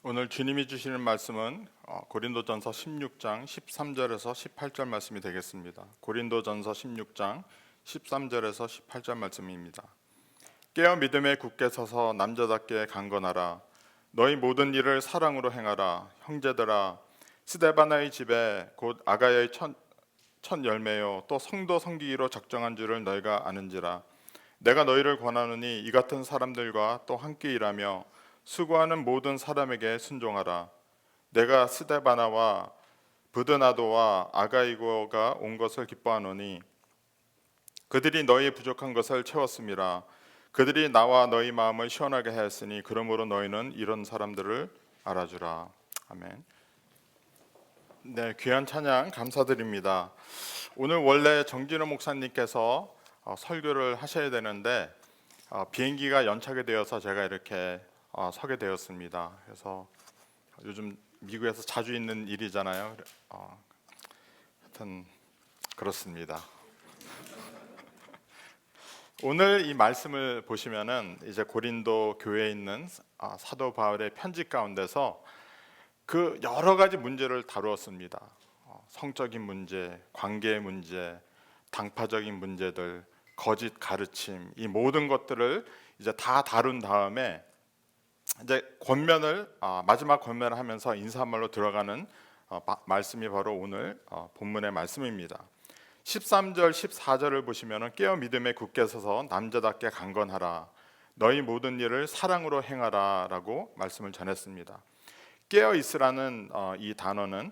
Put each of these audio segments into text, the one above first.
오늘 주님이 주시는 말씀은 고린도전서 16장 13절에서 18절 말씀이 되겠습니다. 고린도전서 16장 13절에서 18절 말씀입니다. 깨어 믿음에 굳게 서서 남자답게 강건하라. 너희 모든 일을 사랑으로 행하라. 형제들아, 스데바나의 집에 곧 아가야의 첫 열매요 또 성도 섬기기로 적정한 줄을 너희가 아는지라. 내가 너희를 권하노니 이 같은 사람들과 또 함께 일하며 수고하는 모든 사람에게 순종하라. 내가 스데바나와 브드나도와 아가이고가 온 것을 기뻐하노니 그들이 너희 부족한 것을 채웠음이라. 그들이 나와 너희 마음을 시원하게 하였으니 그러므로 너희는 이런 사람들을 알아주라. 아멘. 네, 귀한 찬양 감사드립니다. 오늘 원래 정진호 목사님께서 설교를 하셔야 되는데 비행기가 연착이 되어서 제가 이렇게 서게 되었습니다. 그래서 요즘 미국에서 자주 있는 일이잖아요. 하여튼 그렇습니다. 오늘 이 말씀을 보시면은 이제 고린도 교회에 있는 사도 바울의 편지 가운데서 그 여러 가지 문제를 다루었습니다. 성적인 문제, 관계의 문제, 당파적인 문제들, 거짓 가르침, 이 모든 것들을 이제 다 다룬 다음에 이제 권면을 마지막 권면을 하면서 인사말로 들어가는 말씀이 바로 오늘 본문의 말씀입니다. 13절 14절을 보시면은 깨어 믿음에 굳게 서서 남자답게 강건하라. 너희 모든 일을 사랑으로 행하라라고 말씀을 전했습니다. 깨어 있으라는 이 단어는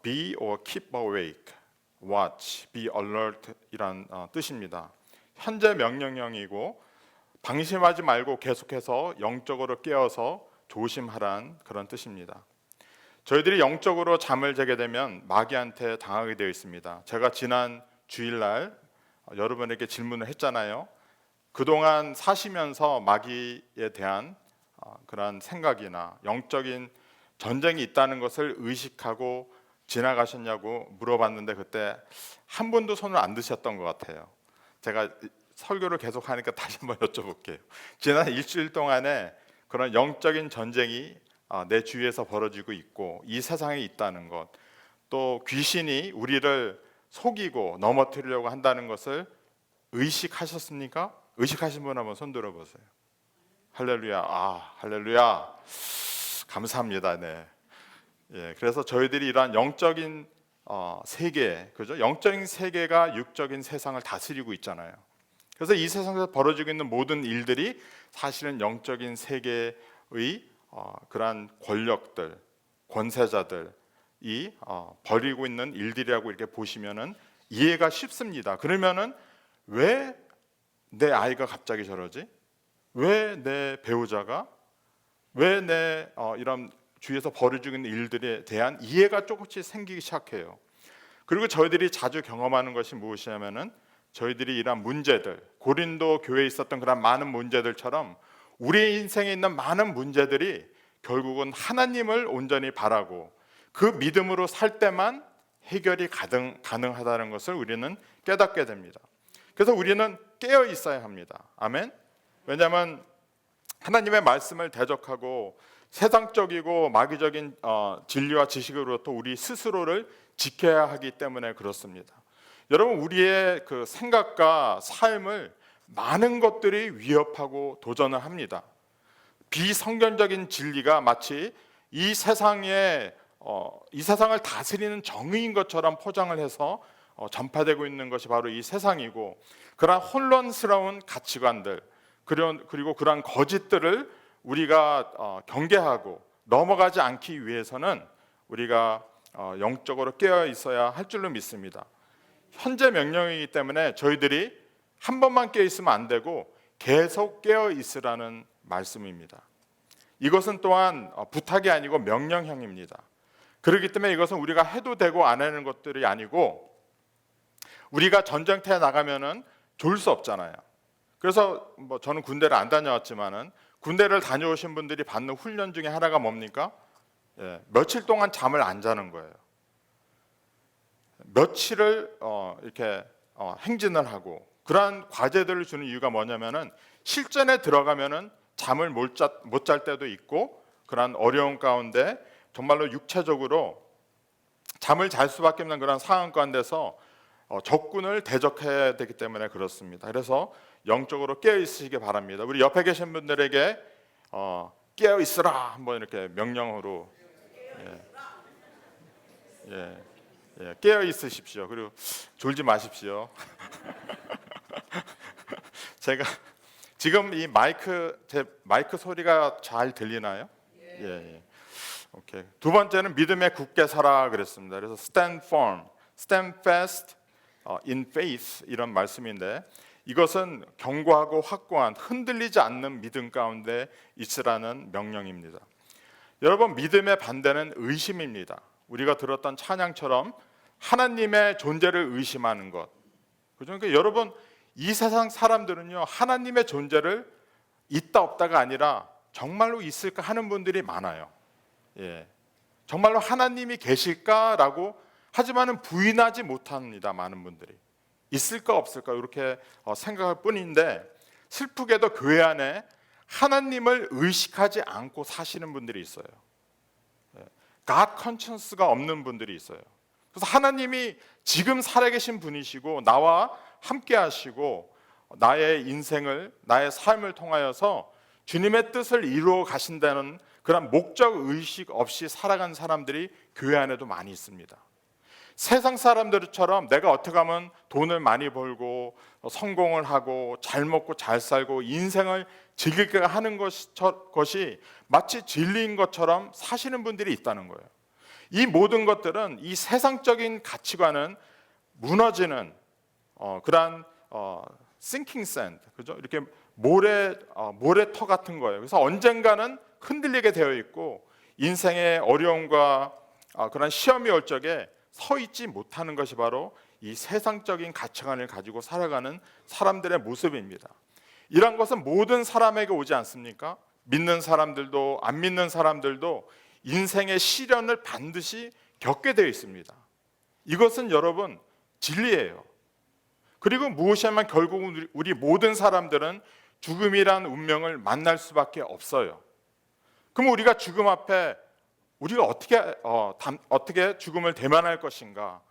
be or keep awake, watch, be alert 이란 뜻입니다. 현재 명령형이고 방심하지 말고 계속해서 영적으로 깨어서 조심하란 그런 뜻입니다. 저희들이 영적으로 잠을 자게 되면 마귀한테 당하게 되어 있습니다. 제가 지난 주일날 여러분에게 질문을 했잖아요. 그동안 사시면서 마귀에 대한 그런 생각이나 영적인 전쟁이 있다는 것을 의식하고 지나가셨냐고 물어봤는데 그때 한 분도 손을 안 드셨던 것 같아요. 제가 설교를 계속 하니까 다시 한번 여쭤볼게요. 지난 일주일 동안에 그런 영적인 전쟁이 내 주위에서 벌어지고 있고 이 세상에 있다는 것, 또 귀신이 우리를 속이고 넘어뜨리려고 한다는 것을 의식하셨습니까? 의식하신 분 한번 손 들어보세요. 할렐루야. 할렐루야. 감사합니다. 네. 예, 그래서 저희들이 이러한 영적인 세계, 그죠? 영적인 세계가 육적인 세상을 다스리고 있잖아요. 그래서 이 세상에서 벌어지고 있는 모든 일들이 사실은 영적인 세계의 그러한 권력들, 권세자들이 벌이고 있는 일들이라고 이렇게 보시면은 이해가 쉽습니다. 그러면은 왜 내 아이가 갑자기 저러지? 왜 내 배우자가? 왜 내 이런 주위에서 벌어지고 있는 일들에 대한 이해가 조금씩 생기기 시작해요. 그리고 저희들이 자주 경험하는 것이 무엇이냐면은 저희들이 이러한 문제들, 고린도 교회에 있었던 그런 많은 문제들처럼 우리 인생에 있는 많은 문제들이 결국은 하나님을 온전히 바라고 그 믿음으로 살 때만 해결이 가능하다는 것을 우리는 깨닫게 됩니다. 그래서 우리는 깨어 있어야 합니다. 아멘. 왜냐하면 하나님의 말씀을 대적하고 세상적이고 마귀적인 진리와 지식으로부터 우리 스스로를 지켜야 하기 때문에 그렇습니다. 여러분, 우리의 그 생각과 삶을 많은 것들이 위협하고 도전을 합니다. 비성경적인 진리가 마치 이 세상을 다스리는 정의인 것처럼 포장을 해서 전파되고 있는 것이 바로 이 세상이고, 그러한 혼란스러운 가치관들 그리고 그러한 거짓들을 우리가 경계하고 넘어가지 않기 위해서는 우리가 영적으로 깨어 있어야 할 줄로 믿습니다. 현재 명령이기 때문에 저희들이 한 번만 깨어 있으면 안 되고 계속 깨어 있으라는 말씀입니다. 이것은 또한 부탁이 아니고 명령형입니다. 그렇기 때문에 이것은 우리가 해도 되고 안 하는 것들이 아니고, 우리가 전쟁터에 나가면은 졸 수 없잖아요. 그래서 저는 군대를 안 다녀왔지만은 군대를 다녀오신 분들이 받는 훈련 중에 하나가 뭡니까? 며칠 동안 잠을 안 자는 거예요. 며칠을 이렇게 행진을 하고, 그러한 과제들을 주는 이유가 뭐냐면은 실전에 들어가면은 잠을 못 잘 때도 있고 그런 어려운 가운데 정말로 육체적으로 잠을 잘 수밖에 없는 그런 상황 가운데서 적군을 대적해야 되기 때문에 그렇습니다. 그래서 영적으로 깨어 있으시기 바랍니다. 우리 옆에 계신 분들에게 깨어 있으라 한번 이렇게 명령으로 깨어 있으십시오. 그리고 졸지 마십시오. 제가 지금 이 제 마이크 소리가 잘 들리나요? 예. 오케이. 두 번째는 믿음에 굳게 살아 그랬습니다. 그래서 stand firm, stand fast in faith 이런 말씀인데 이것은 견고하고 확고한 흔들리지 않는 믿음 가운데 있으라는 명령입니다. 여러분, 믿음의 반대는 의심입니다. 우리가 들었던 찬양처럼 하나님의 존재를 의심하는 것. 그러니까 여러분, 이 세상 사람들은요 하나님의 존재를 있다 없다가 아니라 정말로 있을까 하는 분들이 많아요. 정말로 하나님이 계실까라고 하지만은 부인하지 못합니다. 많은 분들이 있을까 없을까 이렇게 생각할 뿐인데 슬프게도 교회 안에 하나님을 의식하지 않고 사시는 분들이 있어요. God conscience가 없는 분들이 있어요. 그래서 하나님이 지금 살아계신 분이시고 나와 함께 하시고 나의 인생을 나의 삶을 통하여서 주님의 뜻을 이루어 가신다는 그런 목적 의식 없이 살아간 사람들이 교회 안에도 많이 있습니다. 세상 사람들처럼 내가 어떻게 하면 돈을 많이 벌고 성공을 하고 잘 먹고 잘 살고 인생을 즐기게 하는 것이 마치 진리인 것처럼 사시는 분들이 있다는 거예요. 이 모든 것들은 이 세상적인 가치관은 무너지는 그러한 sinking sand, 그죠? 이렇게 모래터 같은 거예요. 그래서 언젠가는 흔들리게 되어 있고 인생의 어려움과 그런 시험이 올 적에 서 있지 못하는 것이 바로 이 세상적인 가치관을 가지고 살아가는 사람들의 모습입니다. 이런 것은 모든 사람에게 오지 않습니까? 믿는 사람들도 안 믿는 사람들도 인생의 시련을 반드시 겪게 되어 있습니다. 이것은 여러분 진리예요. 그리고 무엇이냐면 결국 우리 모든 사람들은 죽음이란 운명을 만날 수밖에 없어요. 그럼 우리가 죽음 앞에 우리가 어떻게 죽음을 대면할 것인가?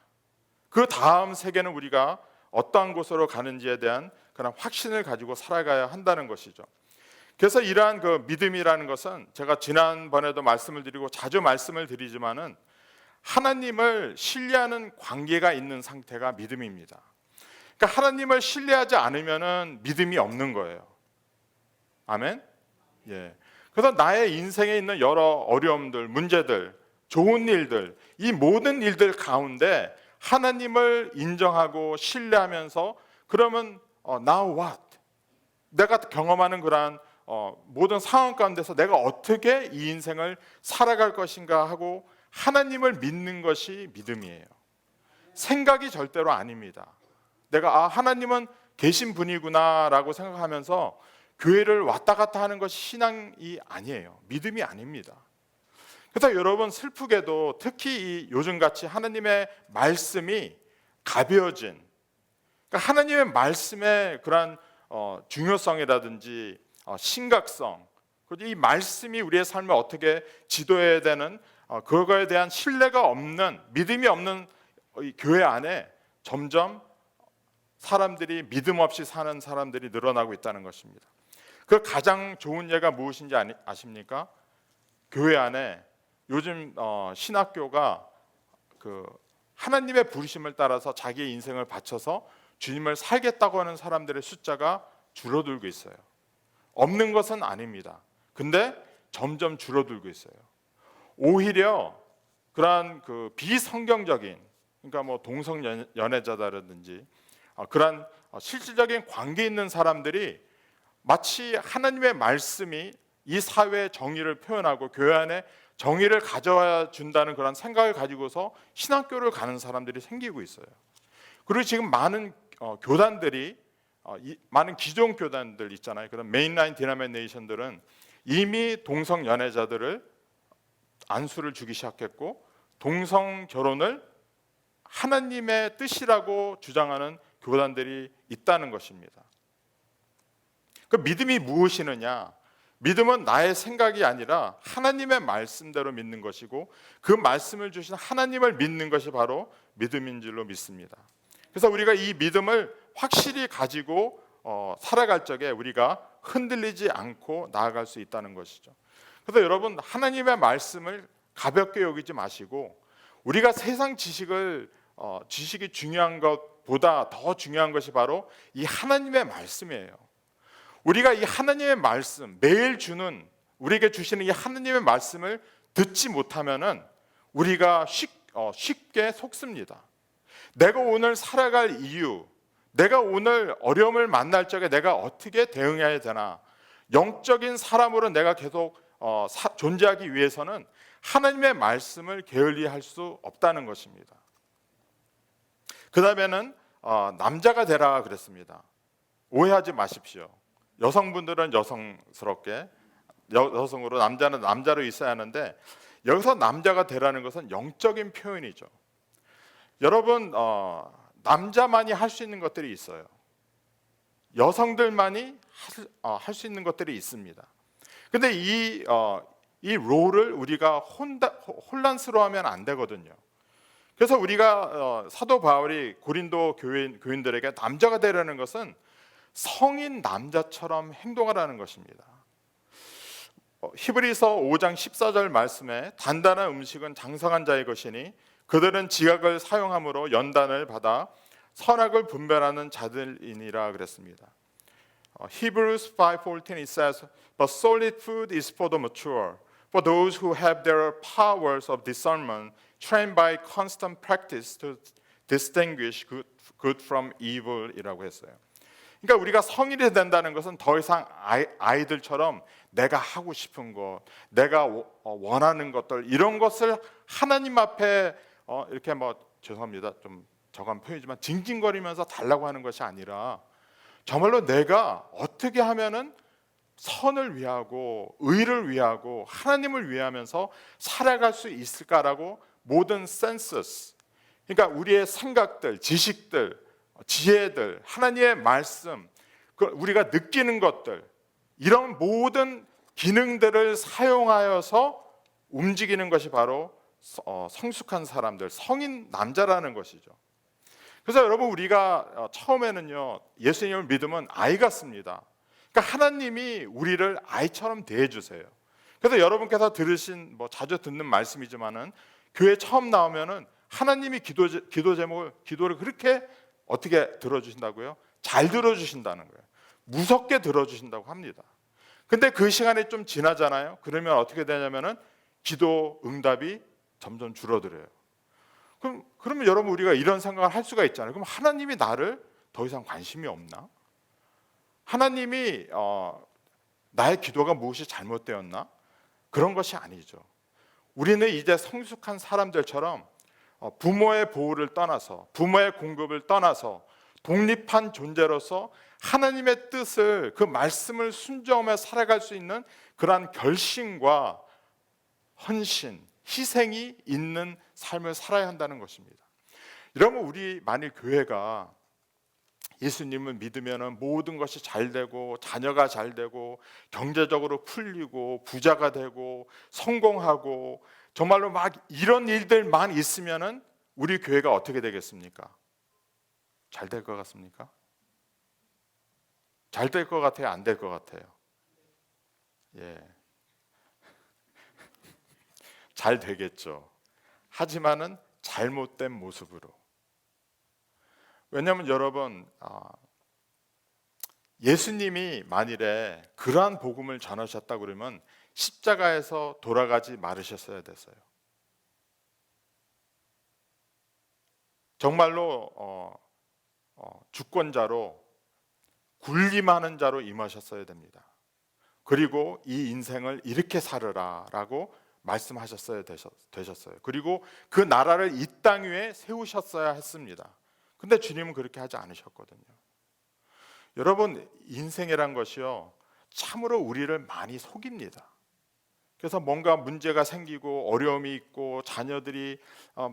그 다음 세계는 우리가 어떠한 곳으로 가는지에 대한 그런 확신을 가지고 살아가야 한다는 것이죠. 그래서 이러한 그 믿음이라는 것은 제가 지난번에도 말씀을 드리고 자주 말씀을 드리지만은 하나님을 신뢰하는 관계가 있는 상태가 믿음입니다. 그러니까 하나님을 신뢰하지 않으면은 믿음이 없는 거예요. 아멘. 그래서 나의 인생에 있는 여러 어려움들, 문제들, 좋은 일들, 이 모든 일들 가운데 하나님을 인정하고 신뢰하면서 그러면 now what? 내가 경험하는 그러한 모든 상황 가운데서 내가 어떻게 이 인생을 살아갈 것인가 하고 하나님을 믿는 것이 믿음이에요. 생각이 절대로 아닙니다. 내가 하나님은 계신 분이구나라고 생각하면서 교회를 왔다 갔다 하는 것이 신앙이 아니에요. 믿음이 아닙니다. 그래서 여러분 슬프게도 특히 이 요즘같이 하나님의 말씀이 가벼워진, 그러니까 하나님의 말씀의 그런 중요성이라든지 심각성, 그리고 이 말씀이 우리의 삶을 어떻게 지도해야 되는 그거에 대한 신뢰가 없는, 믿음이 없는 이 교회 안에 점점 사람들이 믿음 없이 사는 사람들이 늘어나고 있다는 것입니다. 그 가장 좋은 예가 무엇인지 아십니까? 교회 안에 요즘 신학교가 그 하나님의 부르심을 따라서 자기의 인생을 바쳐서 주님을 살겠다고 하는 사람들의 숫자가 줄어들고 있어요. 없는 것은 아닙니다. 근데 점점 줄어들고 있어요. 오히려 그러한 그 비성경적인, 그러니까 뭐 동성 연애자다라든지 그러한 실질적인 관계 있는 사람들이 마치 하나님의 말씀이 이 사회의 정의를 표현하고 교회 안에 정의를 가져와 준다는 그런 생각을 가지고서 신학교를 가는 사람들이 생기고 있어요. 그리고 지금 많은 교단들이 많은 기존 교단들 있잖아요. 그런 메인라인 디노미네이션들은 이미 동성 연애자들을 안수를 주기 시작했고 동성 결혼을 하나님의 뜻이라고 주장하는 교단들이 있다는 것입니다. 그 믿음이 무엇이느냐? 믿음은 나의 생각이 아니라 하나님의 말씀대로 믿는 것이고 그 말씀을 주신 하나님을 믿는 것이 바로 믿음인 줄로 믿습니다. 그래서 우리가 이 믿음을 확실히 가지고 살아갈 적에 우리가 흔들리지 않고 나아갈 수 있다는 것이죠. 그래서 여러분, 하나님의 말씀을 가볍게 여기지 마시고 우리가 세상 지식이 중요한 것보다 더 중요한 것이 바로 이 하나님의 말씀이에요. 우리가 이 하나님의 말씀, 매일 주는 우리에게 주시는 이 하나님의 말씀을 듣지 못하면은 우리가 쉽게 속습니다. 내가 오늘 살아갈 이유, 내가 오늘 어려움을 만날 적에 내가 어떻게 대응해야 되나, 영적인 사람으로 내가 계속 존재하기 위해서는 하나님의 말씀을 게을리할 수 없다는 것입니다. 그 다음에는 남자가 되라 그랬습니다. 오해하지 마십시오. 여성분들은 여성스럽게, 여성으로, 남자는 남자로 있어야 하는데, 여기서 남자가 되라는 것은 영적인 표현이죠. 여러분, 남자만이 할 수 있는 것들이 있어요. 여성들만이 할 수 있는 것들이 있습니다. 근데 이 롤을 우리가 혼란스러워하면 안 되거든요. 그래서 우리가 사도 바울이 고린도 교인들에게 남자가 되라는 것은 성인 남자처럼 행동하라는 것입니다. 히브리서 5장 14절 말씀에 단단한 음식은 장성한 자의 것이니 그들은 지각을 사용함으로 연단을 받아 선악을 분별하는 자들이니라 그랬습니다. Hebrews 5:14 it says, "But solid food is for the mature, for those who have their powers of discernment trained by constant practice to distinguish good from evil이라고 했어요. 그러니까 우리가 성인이 된다는 것은 더 이상 아이들처럼 내가 하고 싶은 것, 내가 원하는 것들, 이런 것을 하나님 앞에 이렇게 죄송합니다, 좀 저간 표현이지만 징징거리면서 달라고 하는 것이 아니라 정말로 내가 어떻게 하면은 선을 위하고 의를 위하고 하나님을 위하면서 살아갈 수 있을까라고 모든 센서스, 그러니까 우리의 생각들, 지식들, 지혜들, 하나님의 말씀, 우리가 느끼는 것들, 이런 모든 기능들을 사용하여서 움직이는 것이 바로 성숙한 사람들, 성인 남자라는 것이죠. 그래서 여러분, 우리가 처음에는요, 예수님을 믿으면 아이 같습니다. 그러니까 하나님이 우리를 아이처럼 대해주세요. 그래서 여러분께서 들으신 자주 듣는 말씀이지만은 교회 처음 나오면은 하나님이 기도를 그렇게 어떻게 들어주신다고요? 잘 들어주신다는 거예요. 무섭게 들어주신다고 합니다. 근데 그 시간이 좀 지나잖아요. 그러면 어떻게 되냐면은 기도 응답이 점점 줄어들어요. 그러면 여러분, 우리가 이런 생각을 할 수가 있잖아요. 그럼 하나님이 나를 더 이상 관심이 없나? 하나님이 나의 기도가 무엇이 잘못되었나? 그런 것이 아니죠. 우리는 이제 성숙한 사람들처럼 부모의 보호를 떠나서, 부모의 공급을 떠나서 독립한 존재로서 하나님의 뜻을, 그 말씀을 순종하며 살아갈 수 있는 그러한 결심과 헌신, 희생이 있는 삶을 살아야 한다는 것입니다. 여러분, 우리 만일 교회가 예수님을 믿으면 모든 것이 잘 되고 자녀가 잘 되고 경제적으로 풀리고 부자가 되고 성공하고 정말로 막 이런 일들만 있으면은 우리 교회가 어떻게 되겠습니까? 잘 될 것 같습니까? 잘 될 것 같아요? 안 될 것 같아요? 예. 잘 되겠죠. 하지만은 잘못된 모습으로. 왜냐하면 여러분, 예수님이 만일에 그러한 복음을 전하셨다 그러면 십자가에서 돌아가지 말으셨어야 됐어요. 정말로 주권자로, 군림하는 자로 임하셨어야 됩니다. 그리고 이 인생을 이렇게 살으라라고 말씀하셨어야 되셨어요. 그리고 그 나라를 이 땅 위에 세우셨어야 했습니다. 근데 주님은 그렇게 하지 않으셨거든요. 여러분, 인생이란 것이요, 참으로 우리를 많이 속입니다. 그래서 뭔가 문제가 생기고 어려움이 있고 자녀들이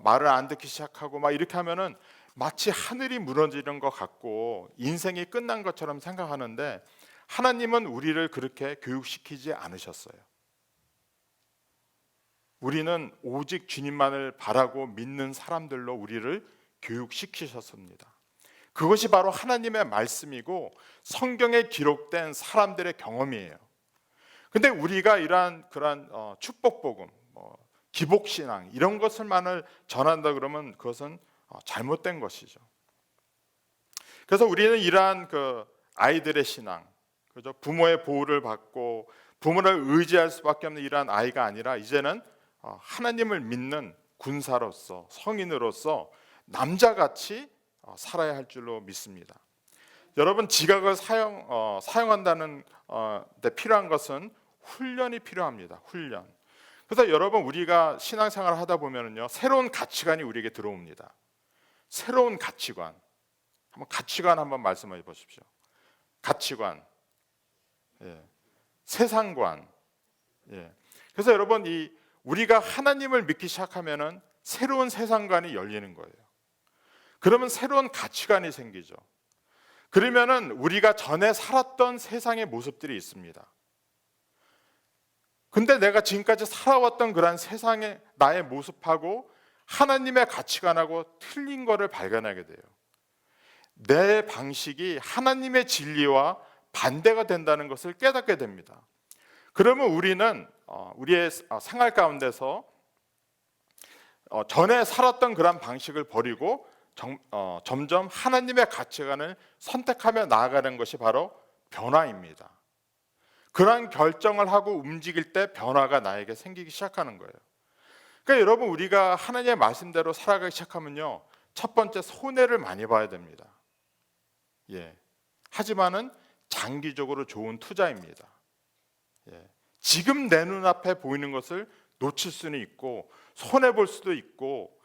말을 안 듣기 시작하고 막 이렇게 하면은 마치 하늘이 무너지는 것 같고 인생이 끝난 것처럼 생각하는데, 하나님은 우리를 그렇게 교육시키지 않으셨어요. 우리는 오직 주님만을 바라고 믿는 사람들로 우리를 교육시키셨습니다. 그것이 바로 하나님의 말씀이고 성경에 기록된 사람들의 경험이에요. 근데 우리가 그러한 축복복음, 기복신앙 이런 것을만을 전한다 그러면 그것은 잘못된 것이죠. 그래서 우리는 이러한 아이들의 신앙, 그죠? 부모의 보호를 받고 부모를 의지할 수밖에 없는 이러한 아이가 아니라 이제는 하나님을 믿는 군사로서, 성인으로서 남자같이 살아야 할 줄로 믿습니다. 여러분, 지각을 사용한다는 데 필요한 것은 훈련이 필요합니다. 훈련. 그래서 여러분, 우리가 신앙생활을 하다 보면은요, 새로운 가치관이 우리에게 들어옵니다. 새로운 가치관. 가치관 한번 말씀해 보십시오. 가치관, 세상관. 그래서 여러분, 우리가 하나님을 믿기 시작하면은 새로운 세상관이 열리는 거예요. 그러면 새로운 가치관이 생기죠. 그러면은 우리가 전에 살았던 세상의 모습들이 있습니다. 근데 내가 지금까지 살아왔던 그런 세상의 나의 모습하고 하나님의 가치관하고 틀린 것을 발견하게 돼요. 내 방식이 하나님의 진리와 반대가 된다는 것을 깨닫게 됩니다. 그러면 우리는 우리의 생활 가운데서 전에 살았던 그런 방식을 버리고 점점 하나님의 가치관을 선택하며 나아가는 것이 바로 변화입니다. 그러한 결정을 하고 움직일 때 변화가 나에게 생기기 시작하는 거예요. 그러니까 여러분, 우리가 하나님의 말씀대로 살아가기 시작하면요, 첫 번째 손해를 많이 봐야 됩니다. 하지만은 장기적으로 좋은 투자입니다. 지금 내 눈앞에 보이는 것을 놓칠 수는 있고 손해 볼 수도 있고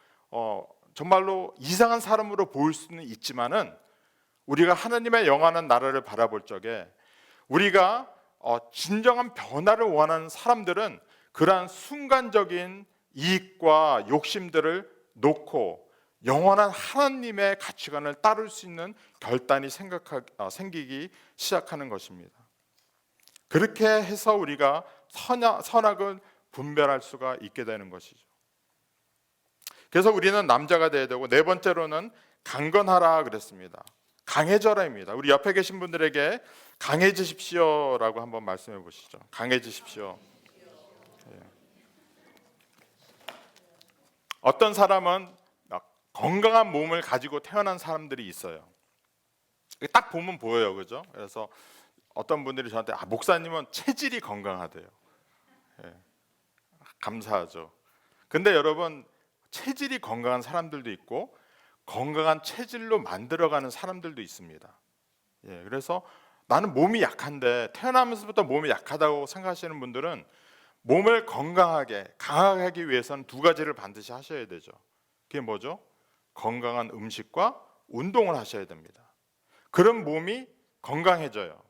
정말로 이상한 사람으로 보일 수는 있지만은 우리가 하나님의 영원한 나라를 바라볼 적에 우리가 진정한 변화를 원하는 사람들은 그러한 순간적인 이익과 욕심들을 놓고 영원한 하나님의 가치관을 따를 수 있는 결단이 생기기 시작하는 것입니다. 그렇게 해서 우리가 선악을 분별할 수가 있게 되는 것이죠. 그래서 우리는 남자가 되어야 되고, 네 번째로는 강건하라 그랬습니다. 강해져라입니다. 우리 옆에 계신 분들에게 강해지십시오라고 한번 말씀해 보시죠. 강해지십시오. 어떤 사람은 건강한 몸을 가지고 태어난 사람들이 있어요. 딱 보면 보여요, 그죠? 그래서 어떤 분들이 저한테 목사님은 체질이 건강하대요. 감사하죠. 근데 여러분, 체질이 건강한 사람들도 있고 건강한 체질로 만들어가는 사람들도 있습니다. 그래서 나는 몸이 약한데, 태어나면서부터 몸이 약하다고 생각하시는 분들은 몸을 건강하게, 강하게 하기 위해서는 두 가지를 반드시 하셔야 되죠. 그게 뭐죠? 건강한 음식과 운동을 하셔야 됩니다. 그런 몸이 건강해져요.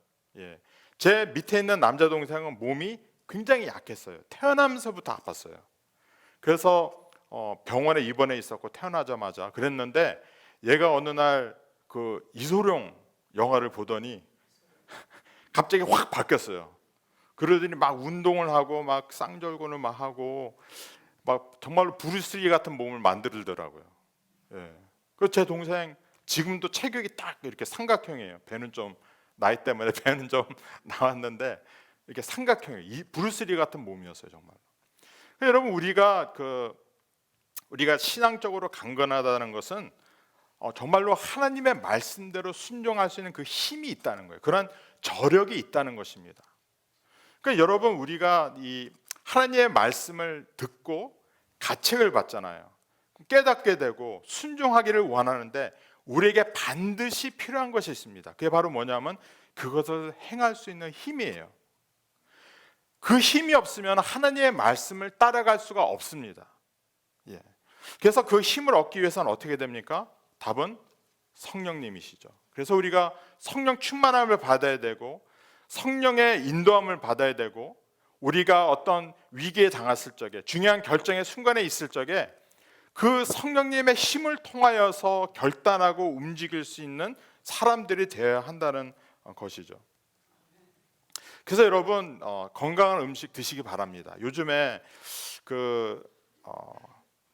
제 밑에 있는 남자 동생은 몸이 굉장히 약했어요. 태어나면서부터 아팠어요. 그래서 병원에 입원해 있었고 태어나자마자 그랬는데, 얘가 어느 날 이소룡 영화를 보더니 갑자기 확 바뀌었어요. 그러더니 막 운동을 하고 막 쌍절곤을 막 하고 막 정말로 브루스리 같은 몸을 만들더라고요. 그 제 동생 지금도 체격이 딱 이렇게 삼각형이에요. 배는 좀 나이 때문에 배는 좀 나왔는데 이렇게 삼각형이에요. 이 브루스리 같은 몸이었어요, 정말. 여러분, 우리가 신앙적으로 강건하다는 것은 정말로 하나님의 말씀대로 순종할 수 있는 그 힘이 있다는 거예요. 그런 저력이 있다는 것입니다. 그러니까 여러분, 우리가 이 하나님의 말씀을 듣고 가책을 받잖아요. 깨닫게 되고 순종하기를 원하는데 우리에게 반드시 필요한 것이 있습니다. 그게 바로 뭐냐면 그것을 행할 수 있는 힘이에요. 그 힘이 없으면 하나님의 말씀을 따라갈 수가 없습니다. 그래서 그 힘을 얻기 위해서는 어떻게 됩니까? 답은 성령님이시죠. 그래서 우리가 성령 충만함을 받아야 되고 성령의 인도함을 받아야 되고, 우리가 어떤 위기에 당했을 적에, 중요한 결정의 순간에 있을 적에 그 성령님의 힘을 통하여서 결단하고 움직일 수 있는 사람들이 되어야 한다는 것이죠. 그래서 여러분 건강한 음식 드시기 바랍니다. 요즘에 그, 어,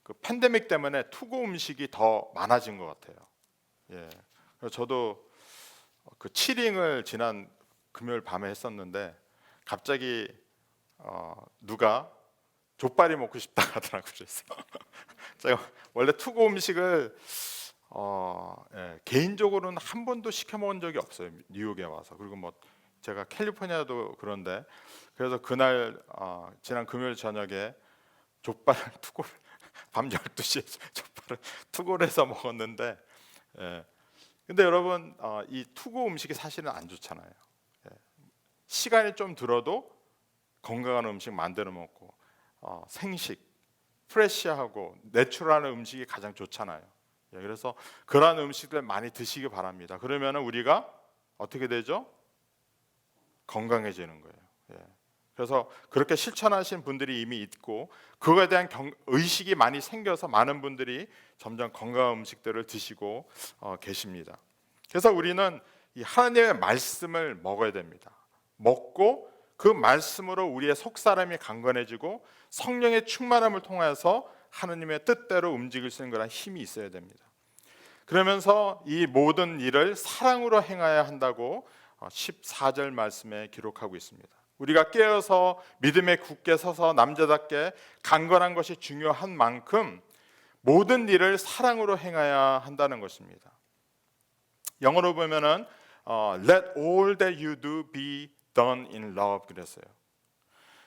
그 팬데믹 때문에 투고 음식이 더 많아진 것 같아요. 예. 그래서 저도 그 치링을 지난 금요일 밤에 했었는데 갑자기 누가 족발이 먹고 싶다 하더라고요. 그래서 제가 원래 투고 음식을 개인적으로는 한 번도 시켜 먹은 적이 없어요. 뉴욕에 와서. 그리고 뭐 제가 캘리포니아도 그런데 그래서 그날 지난 금요일 저녁에 족발을 투고 밤 12시에 족발을 투고를 해서 먹었는데 예. 근데 여러분 이 투고 음식이 사실은 안 좋잖아요. 예. 시간이 좀 들어도 건강한 음식 만들어 먹고 생식, 프레시하고 내추럴한 음식이 가장 좋잖아요. 예, 그래서 그러한 음식들 많이 드시기 바랍니다. 그러면 우리가 어떻게 되죠? 건강해지는 거예요. 예. 그래서 그렇게 실천하신 분들이 이미 있고 그거에 대한 의식이 많이 생겨서 많은 분들이 점점 건강한 음식들을 드시고 계십니다. 그래서 우리는 이 하나님의 말씀을 먹어야 됩니다. 먹고 그 말씀으로 우리의 속사람이 강건해지고 성령의 충만함을 통해서 하나님의 뜻대로 움직일 수 있는 그런 힘이 있어야 됩니다. 그러면서 이 모든 일을 사랑으로 행해야 한다고 14절 말씀에 기록하고 있습니다. 우리가 깨어서 믿음에 굳게 서서 남자답게 강건한 것이 중요한 만큼 모든 일을 사랑으로 행해야 한다는 것입니다. 영어로 보면은 Let all that you do be done in love 그랬어요.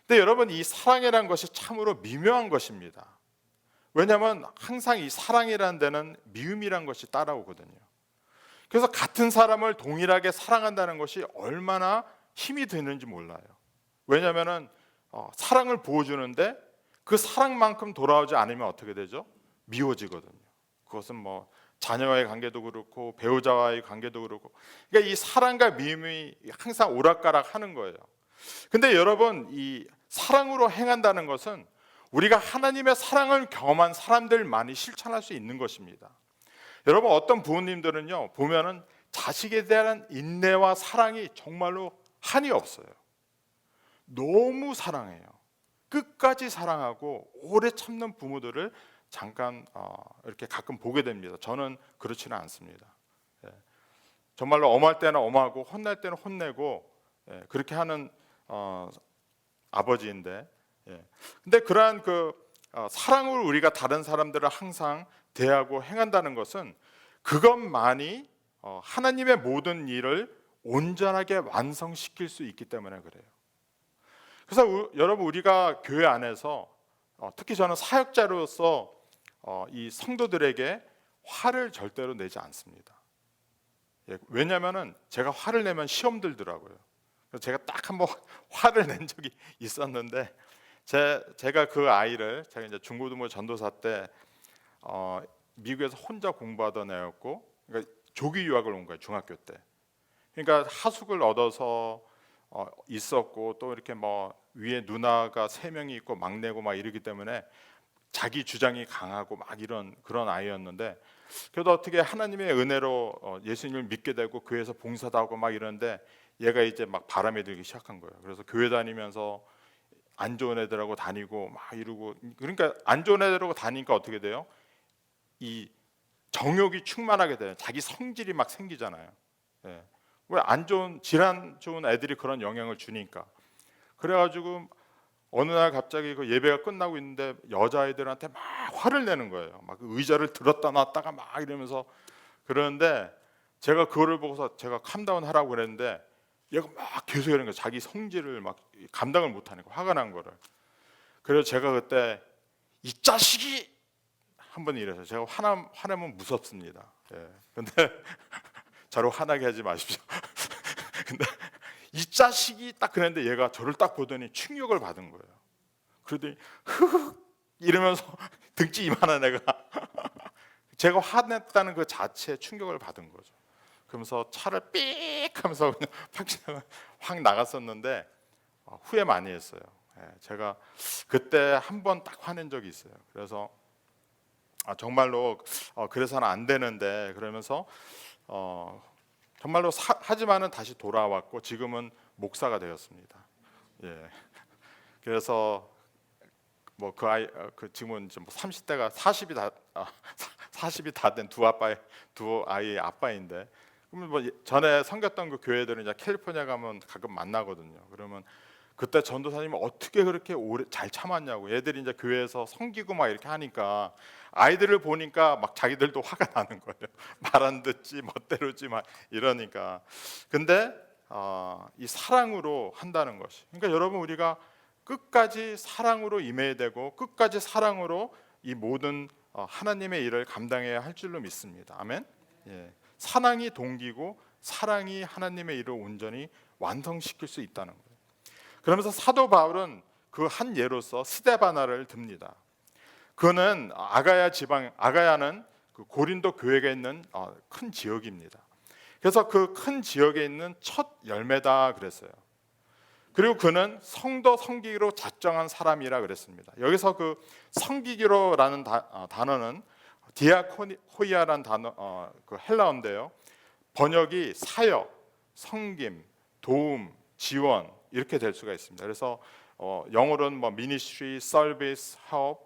근데 여러분 이 사랑이라는 것이 참으로 미묘한 것입니다. 왜냐하면 항상 이 사랑이라는 데는 미움이라는 것이 따라오거든요. 그래서 같은 사람을 동일하게 사랑한다는 것이 얼마나 힘이 드는지 몰라요. 왜냐하면 사랑을 부어주는데 그 사랑만큼 돌아오지 않으면 어떻게 되죠? 미워지거든요. 그것은 뭐 자녀와의 관계도 그렇고 배우자와의 관계도 그렇고, 그러니까 이 사랑과 미움이 항상 오락가락 하는 거예요. 근데 여러분 이 사랑으로 행한다는 것은 우리가 하나님의 사랑을 경험한 사람들만이 실천할 수 있는 것입니다. 여러분 어떤 부모님들은요 보면은 자식에 대한 인내와 사랑이 정말로 한이 없어요. 너무 사랑해요. 끝까지 사랑하고 오래 참는 부모들을 잠깐 이렇게 가끔 보게 됩니다. 저는 그렇지는 않습니다. 예. 정말로 엄할 때는 엄하고 혼날 때는 혼내고 그렇게 하는 아버지인데, 근데 그러한 그 사랑을 우리가 다른 사람들을 항상 대하고 행한다는 것은 그것만이 하나님의 모든 일을 온전하게 완성시킬 수 있기 때문에 그래요. 그래서 여러분 우리가 교회 안에서 특히 저는 사역자로서 이 성도들에게 화를 절대로 내지 않습니다. 왜냐하면은 제가 화를 내면 시험 들더라고요. 그래서 제가 딱 한번 화를 낸 적이 있었는데 제가 그 아이를 제가 이제 중고등부 전도사 때 미국에서 혼자 공부하던 애였고, 그러니까 조기 유학을 온 거예요 중학교 때. 그러니까 하숙을 얻어서 있었고 또 이렇게 뭐 위에 누나가 3명이 있고 막내고 막 이러기 때문에 자기 주장이 강하고 막 이런 그런 아이였는데, 그래도 어떻게 하나님의 은혜로 예수님을 믿게 되고 교회에서 봉사도 하고 막 이러는데 얘가 이제 막 바람에 들기 시작한 거예요. 그래서 교회 다니면서 안 좋은 애들하고 다니고 막 이러고, 그러니까 안 좋은 애들하고 다니니까 어떻게 돼요? 이 정욕이 충만하게 돼요. 자기 성질이 막 생기잖아요. 예. 왜 안 좋은 질환 좋은 애들이 그런 영향을 주니까. 그래가지고 어느 날 갑자기 그 예배가 끝나고 있는데 여자아이들한테 막 화를 내는 거예요. 막 의자를 들었다 놨다가 막 이러면서 그러는데 제가 그거를 보고서 제가 캄다운 하라고 그랬는데 얘가 막 계속 이러는 거예요. 자기 성질을 막 감당을 못하니까 화가 난 거를. 그래서 제가 그때 이 자식이 한번 이래서 제가 화내면 무섭습니다. 예. 근데 저를 화나게 하지 마십시오. 근데 이 자식이 딱 그랬는데 얘가 저를 딱 보더니 충격을 받은 거예요. 그러더니 흐흐 이러면서 등치 이만한 애가 제가 화냈다는 그 자체에 충격을 받은 거죠. 그러면서 차를 삑 하면서 그냥 확 나갔었는데 후회 많이 했어요. 제가 그때 한 번 딱 화낸 적이 있어요. 그래서 정말로 그래서는 안 되는데 그러면서 정말로 하지만은 다시 돌아왔고 지금은 목사가 되었습니다. 예. 그래서 뭐 그 아이 그 지금은 이제 뭐 30대가 40이 다 된 두 아이의 아빠인데, 그러면 뭐 전에 섬겼던 그 교회들은 이제 캘리포니아 가면 가끔 만나거든요. 그러면 그때 전도사님은 어떻게 그렇게 오래 잘 참았냐고. 애들이 이제 교회에서 섬기고 막 이렇게 하니까 아이들을 보니까 막 자기들도 화가 나는 거예요. 말 안 듣지, 멋대로지 막 이러니까. 근데 이 사랑으로 한다는 것이. 그러니까 여러분, 우리가 끝까지 사랑으로 임해야 되고 끝까지 사랑으로 이 모든 하나님의 일을 감당해야 할 줄로 믿습니다. 아멘. 예. 사랑이 동기고 사랑이 하나님의 일을 온전히 완성시킬 수 있다는 거예요. 그러면서 사도 바울은 그 한 예로서 스데바나를 듭니다. 그는 아가야는 그 고린도 교회가 있는 큰 지역입니다. 그래서 그 큰 지역에 있는 첫 열매다 그랬어요. 그리고 그는 성도 섬기기로 작정한 사람이라 그랬습니다. 여기서 그 섬기기로라는 단어는 디아코니아라는 단어, 그 헬라어인데요. 번역이 사역, 섬김, 도움, 지원 이렇게 될 수가 있습니다. 그래서 영어로는 뭐 ministry, service, help,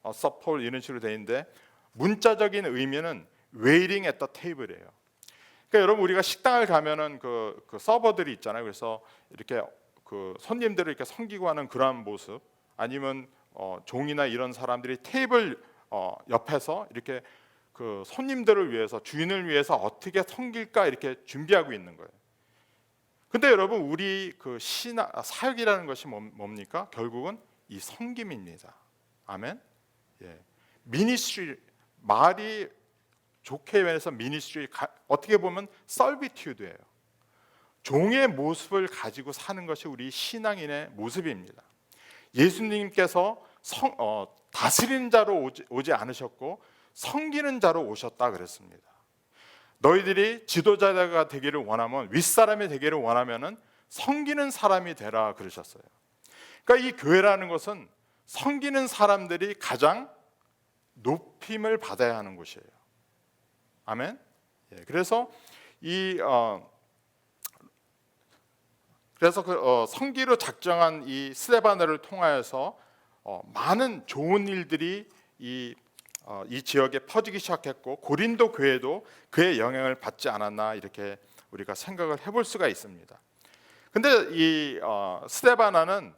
support 이런 식으로 되어 있는데, 문자적인 의미는 waiting at the table이에요. 그러니까 여러분, 우리가 식당을 가면은 그 서버들이 있잖아요. 그래서 이렇게 그 손님들을 이렇게 섬기고 하는 그러한 모습, 아니면 종이나 이런 사람들이 테이블 옆에서 이렇게 그 손님들을 위해서, 주인을 위해서 어떻게 섬길까 이렇게 준비하고 있는 거예요. 근데 여러분, 우리 그 사역이라는 것이 뭡니까? 결국은 이 섬김입니다. 아멘. 예. 미니스트리, 말이 좋게 말해서 미니스트리, 어떻게 보면 서비튜드예요. 종의 모습을 가지고 사는 것이 우리 신앙인의 모습입니다. 예수님께서 다스리는 자로 오지 않으셨고 섬기는 자로 오셨다 그랬습니다. 너희들이 지도자가 되기를 원하면, 윗사람이 되기를 원하면은 섬기는 사람이 되라 그러셨어요. 그러니까 이 교회라는 것은 섬기는 사람들이 가장 높임을 받아야 하는 곳이에요. 아멘. 예, 그래서 섬기로 작정한 이 스데바나를 통하여서 많은 좋은 일들이 이 지역에 퍼지기 시작했고, 고린도 교회도 그의 영향을 받지 않았나 이렇게 우리가 생각을 해볼 수가 있습니다. 근데 이 스데바나는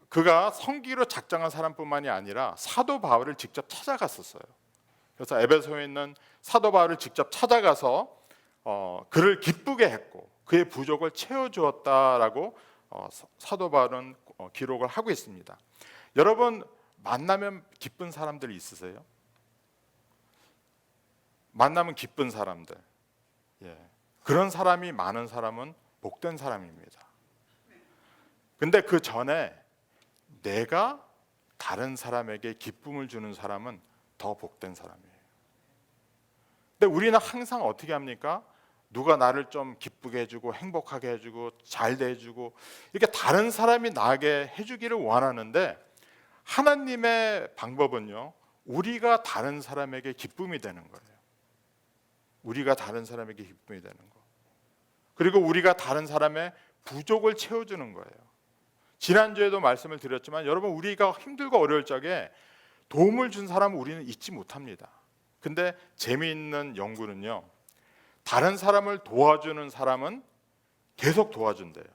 그가 섬기로 작정한 사람뿐만이 아니라 사도 바울을 직접 찾아갔었어요. 그래서 에베소에 있는 사도 바울을 직접 찾아가서 그를 기쁘게 했고 그의 부족을 채워주었다라고 사도 바울은 기록을 하고 있습니다. 여러분, 만나면 기쁜 사람들 있으세요? 만나면 기쁜 사람들, 예. 그런 사람이 많은 사람은 복된 사람입니다. 근데 그 전에 내가 다른 사람에게 기쁨을 주는 사람은 더 복된 사람이에요. 근데 우리는 항상 어떻게 합니까? 누가 나를 좀 기쁘게 해주고 행복하게 해주고 잘 대해주고 이렇게 다른 사람이 나에게 해주기를 원하는데, 하나님의 방법은요, 우리가 다른 사람에게 기쁨이 되는 거예요. 우리가 다른 사람에게 기쁨이 되는 거. 그리고 우리가 다른 사람의 부족을 채워주는 거예요. 지난주에도 말씀을 드렸지만 여러분, 우리가 힘들고 어려울 적에 도움을 준 사람은 우리는 잊지 못합니다. 근데 재미있는 연구는요, 다른 사람을 도와주는 사람은 계속 도와준대요.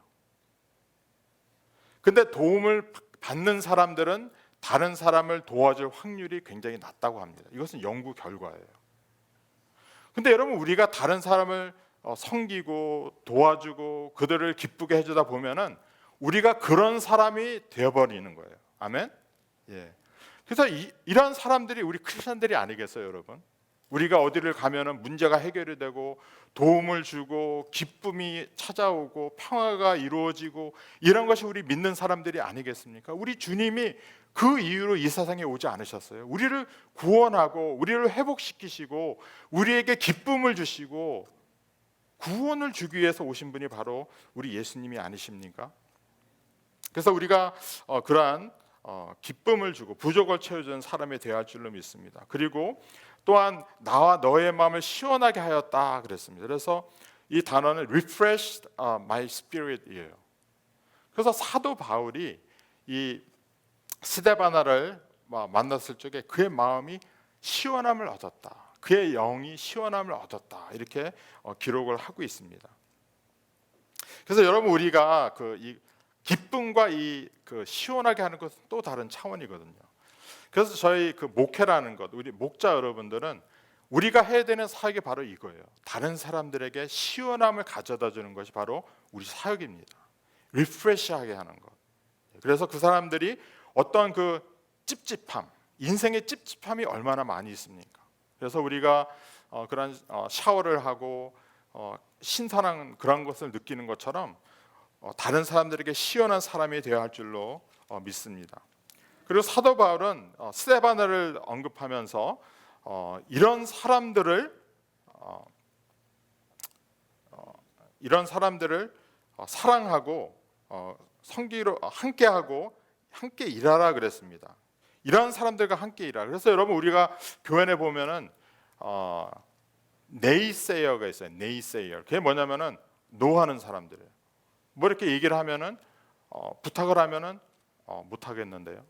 근데 도움을 받는 사람들은 다른 사람을 도와줄 확률이 굉장히 낮다고 합니다. 이것은 연구 결과예요. 근데 여러분, 우리가 다른 사람을 섬기고 도와주고 그들을 기쁘게 해주다 보면은 우리가 그런 사람이 되어버리는 거예요. 아멘. 예. 그래서 이런 사람들이 우리 크리스천들이 아니겠어요, 여러분? 우리가 어디를 가면은 문제가 해결이 되고 도움을 주고 기쁨이 찾아오고 평화가 이루어지고 이런 것이 우리 믿는 사람들이 아니겠습니까? 우리 주님이 그 이유로 이 세상에 오지 않으셨어요. 우리를 구원하고 우리를 회복시키시고 우리에게 기쁨을 주시고 구원을 주기 위해서 오신 분이 바로 우리 예수님이 아니십니까? 그래서 우리가 그러한 기쁨을 주고 부족을 채워주는 사람이 되어야 할 줄로 믿습니다. 그리고 또한 나와 너의 마음을 시원하게 하였다 그랬습니다. 그래서 이 단어는 refresh my spirit이에요. 그래서 사도 바울이 이 스데바나를 만났을 적에 그의 마음이 시원함을 얻었다. 그의 영이 시원함을 얻었다. 이렇게 기록을 하고 있습니다. 그래서 여러분 우리가 이 기쁨과 그 시원하게 하는 것은 또 다른 차원이거든요. 그래서 저희 목회라는 것, 우리 목자 여러분들은 우리가 해야 되는 사역이 바로 이거예요. 다른 사람들에게 시원함을 가져다 주는 것이 바로 우리 사역입니다. 리프레시하게 하는 것. 그래서 그 사람들이 어떤 찝찝함, 인생의 찝찝함이 얼마나 많이 있습니까? 그래서 우리가 그런 샤워를 하고 신선한 그런 것을 느끼는 것처럼 다른 사람들에게 시원한 사람이 되어야 할 줄로 믿습니다. 그리고 사도 바울은 스데바나를 언급하면서 이런 사람들을 사랑하고 섬기로 함께하고 함께 일하라 그랬습니다. 이런 사람들과 함께 일하라. 그래서 여러분 우리가 교회 내 보면은 네이세이어가 있어요. 네이세이어. 그게 뭐냐면은 노하는 사람들이에요. 뭐 이렇게 얘기를 하면은 부탁을 하면은 못 하겠는데요.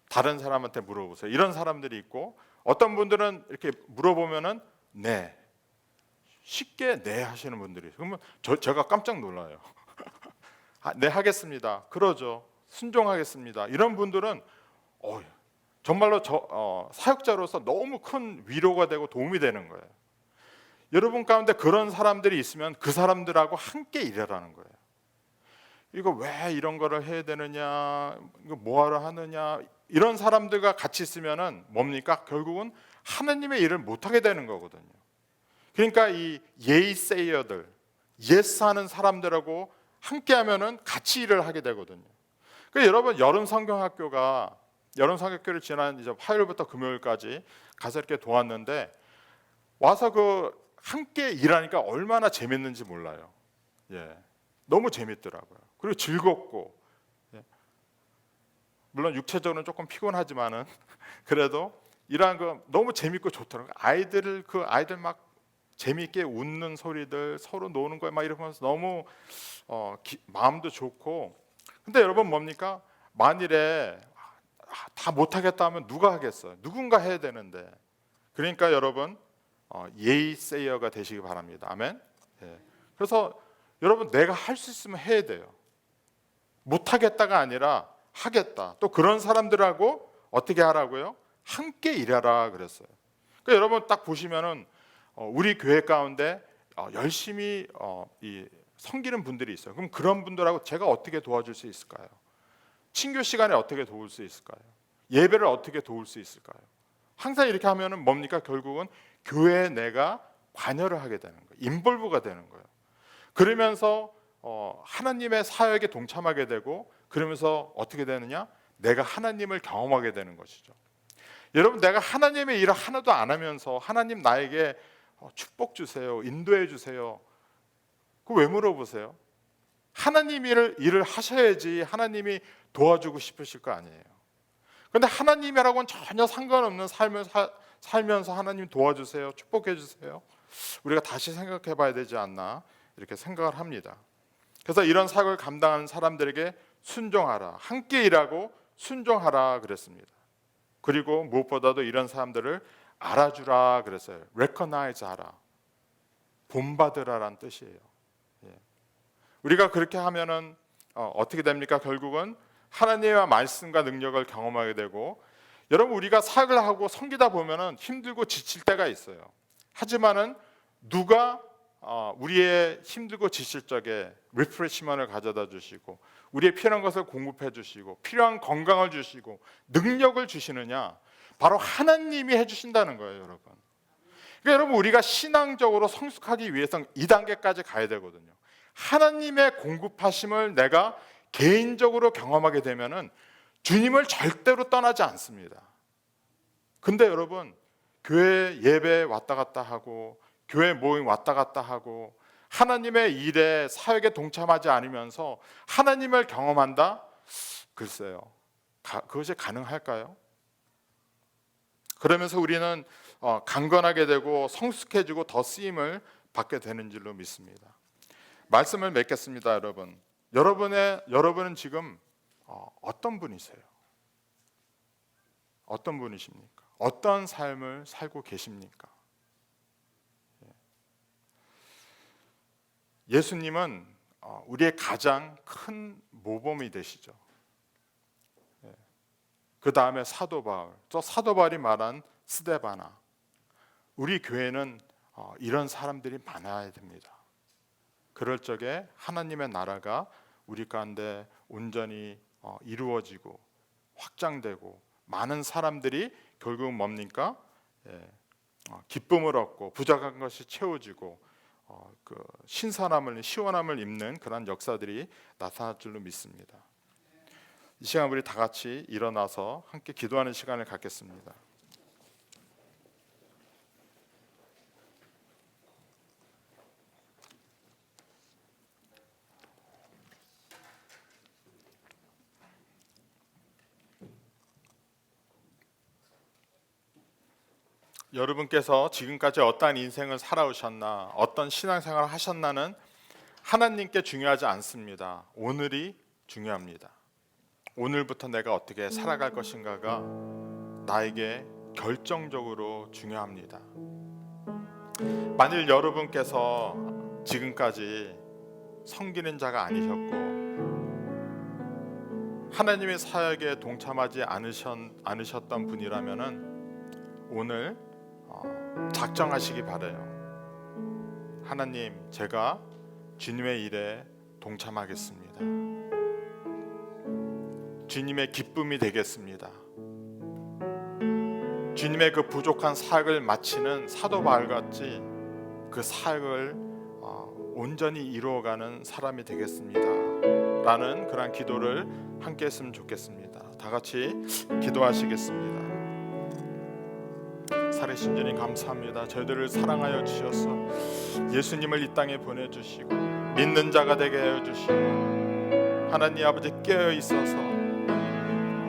다른 사람한테 물어보세요. 이런 사람들이 있고 어떤 분들은 이렇게 물어보면은 네. 쉽게 네 하시는 분들이 있어요. 그러면 제가 깜짝 놀라요. 네 하겠습니다. 그러죠. 순종하겠습니다. 이런 분들은 정말로 사역자로서 너무 큰 위로가 되고 도움이 되는 거예요. 여러분 가운데 그런 사람들이 있으면 그 사람들하고 함께 일하라는 거예요. 이거 왜 이런 거를 해야 되느냐, 이거 뭐하러 하느냐, 이런 사람들과 같이 있으면은 뭡니까? 결국은 하나님의 일을 못하게 되는 거거든요. 그러니까 이 예이세이어들, 예스하는 사람들하고 함께하면은 같이 일을 하게 되거든요. 그러니까 여러분 여름 성경학교를 지난 이제 화요일부터 금요일까지 가서 이렇게 도왔는데 와서 함께 일하니까 얼마나 재밌는지 몰라요. 예, 너무 재밌더라고요. 그리고 즐겁고, 예. 물론 육체적으로는 조금 피곤하지만은 그래도 일하는 거 너무 재밌고 좋더라고요. 아이들 막 재밌게 웃는 소리들, 서로 노는 거에 막 이러면서 너무 마음도 좋고. 근데 여러분 뭡니까? 만일에 다 못하겠다 하면 누가 하겠어요? 누군가 해야 되는데. 그러니까 여러분 예이세이어가 되시기 바랍니다. 아멘. 예. 그래서 여러분 내가 할 수 있으면 해야 돼요. 못하겠다가 아니라 하겠다. 또 그런 사람들하고 어떻게 하라고요? 함께 일하라 그랬어요. 그러니까 여러분 딱 보시면은 우리 교회 가운데 열심히 섬기는 분들이 있어요. 그럼 그런 분들하고 제가 어떻게 도와줄 수 있을까요? 친교 시간에 어떻게 도울 수 있을까요? 예배를 어떻게 도울 수 있을까요? 항상 이렇게 하면은 뭡니까? 결국은 교회에 내가 관여를 하게 되는 거예요. 인볼브가 되는 거예요. 그러면서 하나님의 사역에 동참하게 되고 그러면서 어떻게 되느냐? 내가 하나님을 경험하게 되는 것이죠. 여러분 내가 하나님의 일을 하나도 안 하면서 하나님 나에게 축복 주세요, 인도해 주세요. 그거 왜 물어보세요? 하나님 일을 하셔야지 하나님이 도와주고 싶으실 거 아니에요. 그런데 하나님이라고는 전혀 상관없는 삶을 살면서 하나님 도와주세요, 축복해 주세요. 우리가 다시 생각해 봐야 되지 않나 이렇게 생각을 합니다. 그래서 이런 사역을 감당하는 사람들에게 순종하라, 함께 일하고 순종하라 그랬습니다. 그리고 무엇보다도 이런 사람들을 알아주라 그랬어요. recognize 하라, 본받으라라는 뜻이에요. 예. 우리가 그렇게 하면은 어떻게 됩니까? 결국은 하나님의 말씀과 능력을 경험하게 되고, 여러분 우리가 사역을 하고 섬기다 보면은 힘들고 지칠 때가 있어요. 하지만은 누가 우리의 힘들고 지칠 적에 리프레시먼을 가져다 주시고 우리의 필요한 것을 공급해 주시고 필요한 건강을 주시고 능력을 주시느냐? 바로 하나님이 해주신다는 거예요, 여러분. 그러니까 여러분 우리가 신앙적으로 성숙하기 위해서는 2단계까지 가야 되거든요. 하나님의 공급하심을 내가 개인적으로 경험하게 되면은 주님을 절대로 떠나지 않습니다. 근데 여러분 교회 예배 왔다 갔다 하고 교회 모임 왔다 갔다 하고 하나님의 일에 사역에 동참하지 않으면서 하나님을 경험한다? 글쎄요. 그것이 가능할까요? 그러면서 우리는 강건하게 되고 성숙해지고 더 쓰임을 받게 되는 줄로 믿습니다. 말씀을 맺겠습니다. 여러분은 지금 어떤 분이세요? 어떤 분이십니까? 어떤 삶을 살고 계십니까? 예수님은 우리의 가장 큰 모범이 되시죠. 그 다음에 사도 바울, 또 사도 바울이 말한 스데바나. 우리 교회는 이런 사람들이 많아야 됩니다. 그럴 적에 하나님의 나라가 우리 가운데 온전히 이루어지고 확장되고 많은 사람들이 결국 뭡니까? 기쁨을 얻고 부족한 것이 채워지고 그 시원함을 입는 그런 역사들이 나타날 줄로 믿습니다. 이 시간 우리 다 같이 일어나서 함께 기도하는 시간을 갖겠습니다. 여러분께서 지금까지 어떠한 인생을 살아오셨나, 어떤 신앙생활을 하셨나는 하나님께 중요하지 않습니다. 오늘이 중요합니다. 오늘부터 내가 어떻게 살아갈 것인가가 나에게 결정적으로 중요합니다. 만일 여러분께서 지금까지 섬기는 자가 아니셨고 하나님의 사역에 동참하지 않으셨던 분이라면은 오늘 작정하시기 바라요. 하나님, 제가 주님의 일에 동참하겠습니다. 주님의 기쁨이 되겠습니다. 주님의 그 부족한 사역을 마치는 사도 바울같이 그 사역을 온전히 이루어가는 사람이 되겠습니다. 라는 그런 기도를 함께 했으면 좋겠습니다. 다 같이 기도하시겠습니다. 살아계신 주님 감사합니다. 저희들을 사랑하여 주셔서 예수님을 이 땅에 보내주시고 믿는 자가 되게 하여 주시고 하나님 아버지 깨어 있어서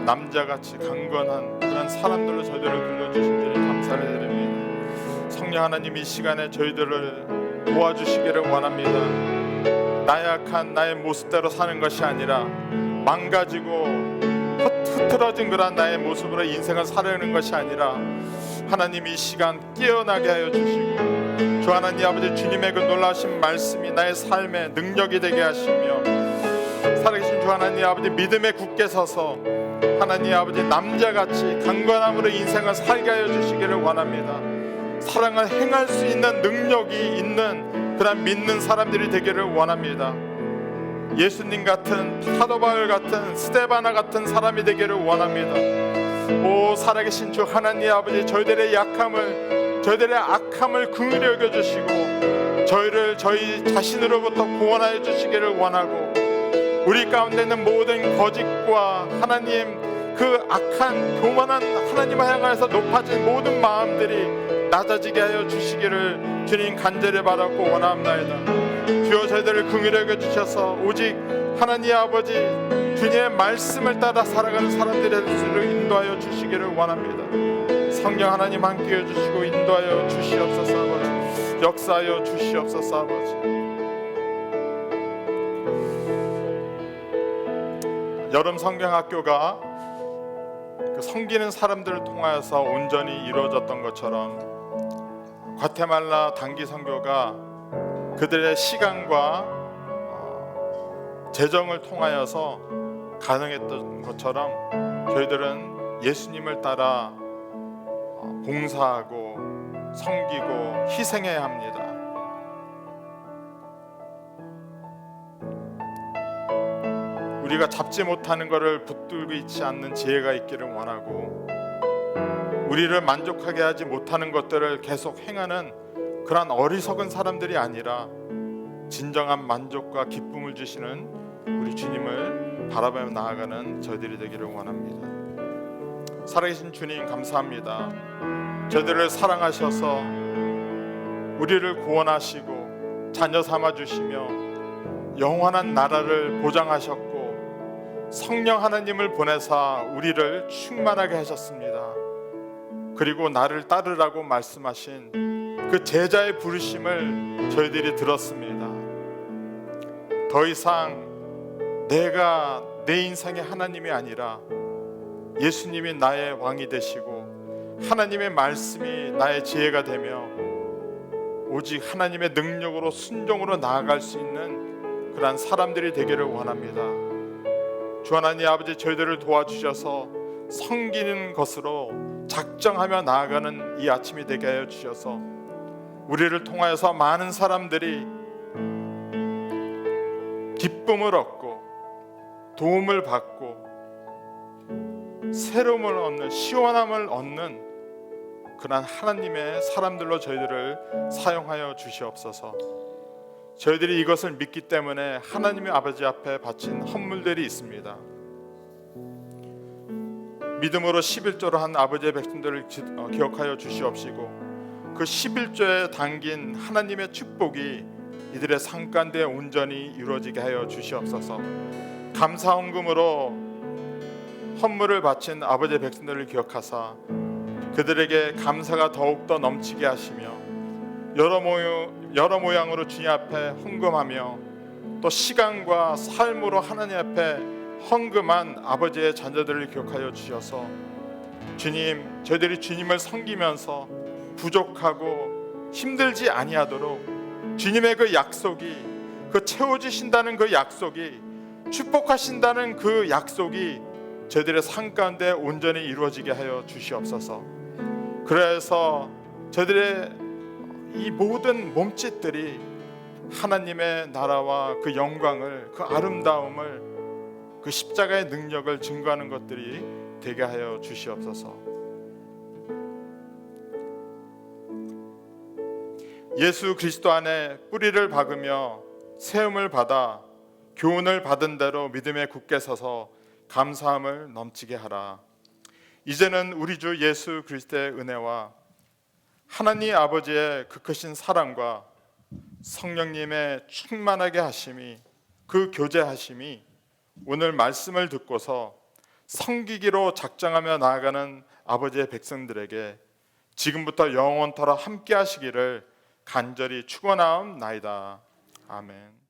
남자같이 강건한 그런 사람들로 저희들을 불러주신 주님 감사를 드립니다. 성령 하나님, 이 시간에 저희들을 도와주시기를 원합니다. 나약한 나의 모습대로 사는 것이 아니라 망가지고 흐트러진 그런 나의 모습으로 인생을 살아가는 것이 아니라 하나님, 이 시간 깨어나게 하여 주시고 주 하나님 아버지, 주님의 그 놀라신 말씀이 나의 삶의 능력이 되게 하시며 살아계신 주 하나님 아버지, 믿음에 굳게 서서 하나님 아버지 남자같이 강건함으로 인생을 살게 하여 주시기를 원합니다. 사랑을 행할 수 있는 능력이 있는 그런 믿는 사람들이 되기를 원합니다. 예수님 같은, 사도 바울 같은, 스데바나 같은 사람이 되기를 원합니다. 오 살아계신 주 하나님 아버지, 저희들의 약함을, 저희들의 악함을 긍휼히 여겨주시고 저희를 저희 자신으로부터 구원하여 주시기를 원하고 우리 가운데 있는 모든 거짓과 하나님 그 악한 교만한 하나님을 향해서 높아진 모든 마음들이 낮아지게 하여 주시기를 주님 간절히 바라고 원합나이다. 주여 저희들을 긍휼히 여겨주셔서 오직 하나님 아버지 주님의 말씀을 따라 살아가는 사람들이 될 수 있도록 인도하여 주시기를 원합니다. 성령 하나님 함께 해주시고 인도하여 주시옵소서 아버지, 역사하여 주시옵소서 아버지. 여름 성경학교가 그 섬기는 사람들을 통하여서 온전히 이루어졌던 것처럼 과테말라 단기 선교가 그들의 시간과 재정을 통하여서 가능했던 것처럼 저희들은 예수님을 따라 봉사하고 섬기고 희생해야 합니다. 우리가 잡지 못하는 것을 붙들고 있지 않는 지혜가 있기를 원하고 우리를 만족하게 하지 못하는 것들을 계속 행하는 그러한 어리석은 사람들이 아니라 진정한 만족과 기쁨을 주시는 우리 주님을 바라보며 나아가는 저희들이 되기를 원합니다. 살아계신 주님 감사합니다. 저희들을 사랑하셔서 우리를 구원하시고 자녀 삼아주시며 영원한 나라를 보장하셨고 성령 하나님을 보내사 우리를 충만하게 하셨습니다. 그리고 나를 따르라고 말씀하신 그 제자의 부르심을 저희들이 들었습니다. 더 이상 내가 내 인생의 하나님이 아니라 예수님이 나의 왕이 되시고 하나님의 말씀이 나의 지혜가 되며 오직 하나님의 능력으로 순종으로 나아갈 수 있는 그러한 사람들이 되기를 원합니다. 주 하나님 아버지, 저희들을 도와주셔서 섬기는 것으로 작정하며 나아가는 이 아침이 되게 하여 주셔서 우리를 통하여서 많은 사람들이 기쁨을 얻고 도움을 받고 새로움을 얻는, 시원함을 얻는 그러한 하나님의 사람들로 저희들을 사용하여 주시옵소서. 저희들이 이것을 믿기 때문에 하나님의 아버지 앞에 바친 헌물들이 있습니다. 믿음으로 11조를 한 아버지의 백성들을 기억하여 주시옵시고 그 11조에 담긴 하나님의 축복이 이들의 삶 가운데 온전히 이루어지게 하여 주시옵소서. 감사 헌금으로 헌물을 바친 아버지의 백성들을 기억하사 그들에게 감사가 더욱더 넘치게 하시며 여러 모양으로 주님 앞에 헌금하며 또 시간과 삶으로 하나님 앞에 헌금한 아버지의 자녀들을 기억하여 주셔서 주님, 저희들이 주님을 섬기면서 부족하고 힘들지 아니하도록 주님의 그 약속이, 그 채워주신다는 그 약속이, 축복하신다는 그 약속이 저희들의 삶 가운데 온전히 이루어지게 하여 주시옵소서. 그래서 저희들의 이 모든 몸짓들이 하나님의 나라와 그 영광을, 그 아름다움을, 그 십자가의 능력을 증거하는 것들이 되게 하여 주시옵소서. 예수 그리스도 안에 뿌리를 박으며 세움을 받아 교훈을 받은 대로 믿음에 굳게 서서 감사함을 넘치게 하라. 이제는 우리 주 예수 그리스도의 은혜와 하나님 아버지의 그 크신 사랑과 성령님의 충만하게 하심이, 그 교제하심이 오늘 말씀을 듣고서 섬기기로 작정하며 나아가는 아버지의 백성들에게 지금부터 영원토록 함께 하시기를 간절히 축원하옵나이다. 아멘.